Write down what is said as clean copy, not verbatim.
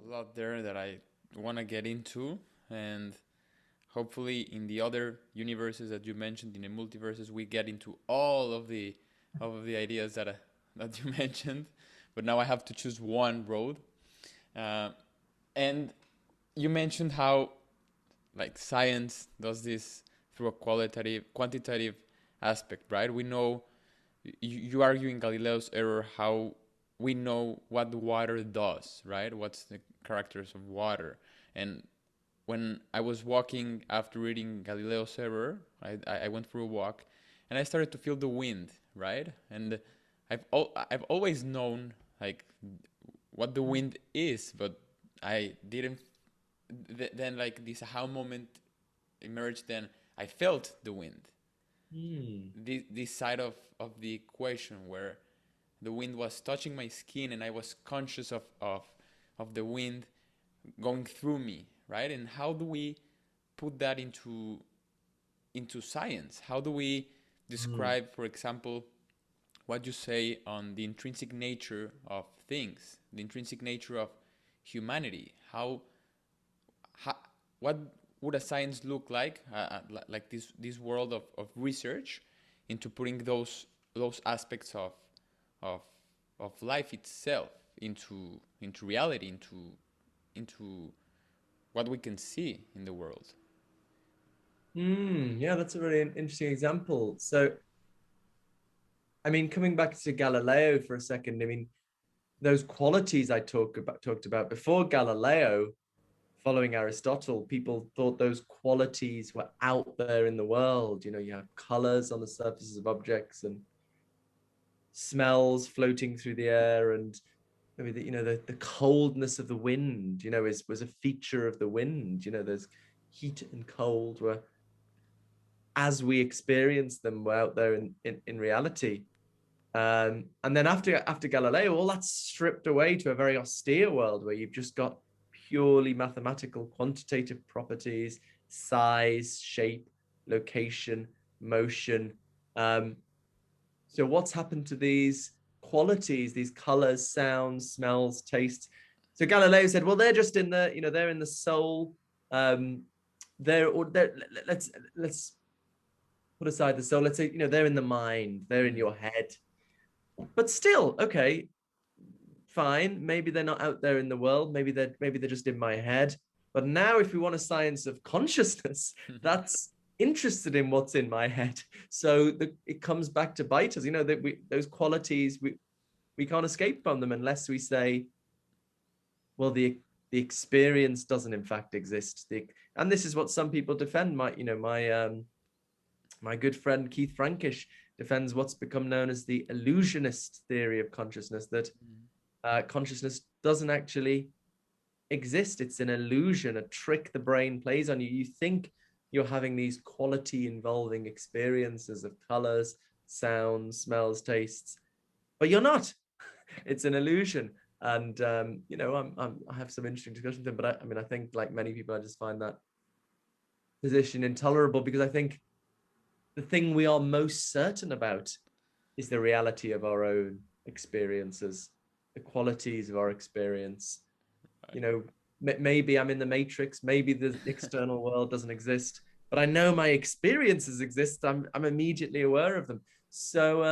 a lot there that I want to get into, and hopefully in the other universes that you mentioned, in the multiverses, we get into all of the ideas that you mentioned. But now I have to choose one road. Uh, and you mentioned how like science does this through a quantitative aspect, right? We know you argue in Galileo's error how we know what the water does, right? What's the characters of water? And when I was walking after reading Galileo's error, I went for a walk, and I started to feel the wind, right? And I've always known like what the wind is, but I didn't. Then like this aha moment emerged. Then I felt the wind. Hmm. This side of the equation where the wind was touching my skin and I was conscious of the wind going through me, right? And how do we put that into science? How do we Hmm. describe, for example, what you say on the intrinsic nature of things, the intrinsic nature of humanity? How what would a science look like this world of research into putting those aspects of of life itself into reality, into what we can see in the world. Hmm. Yeah, that's a really interesting example. So, I mean, coming back to Galileo for a second, I mean, those qualities I talked about before Galileo, following Aristotle, people thought those qualities were out there in the world. You know, you have colors on the surfaces of objects and smells floating through the air, and maybe the coldness of the wind, is was a feature of the wind. There's heat and cold were as we experience them were out there in reality. And then after Galileo, all that's stripped away to a very austere world where you've just got purely mathematical quantitative properties, size, shape, location, motion. Um, so what's happened to these qualities, these colors, sounds, smells, tastes? So Galileo said, well, they're just in they're in the soul. Um, they're let's put aside the soul. Let's say, they're in the mind, they're in Mm. your head. But still, okay, fine. Maybe they're not out there in the world. Maybe they're just in my head. But now, if we want a science of consciousness, that's interested in what's in my head. So it comes back to bite us. That those qualities we can't escape from them unless we say, well, the experience doesn't in fact exist. And this is what some people defend. My good friend Keith Frankish defends what's become known as the illusionist theory of consciousness, that consciousness doesn't actually exist. It's an illusion, a trick the brain plays on you. You think you're having these quality involving experiences of colors, sounds, smells, tastes, but you're not. It's an illusion. And I have some interesting discussions with him, but I mean, I think like many people, I just find that position intolerable, because I think the thing we are most certain about is the reality of our own experiences, the qualities of our experience. you Right. know Maybe I'm in the matrix, maybe the external world doesn't exist, but I know my experiences exist. I'm immediately aware of them. So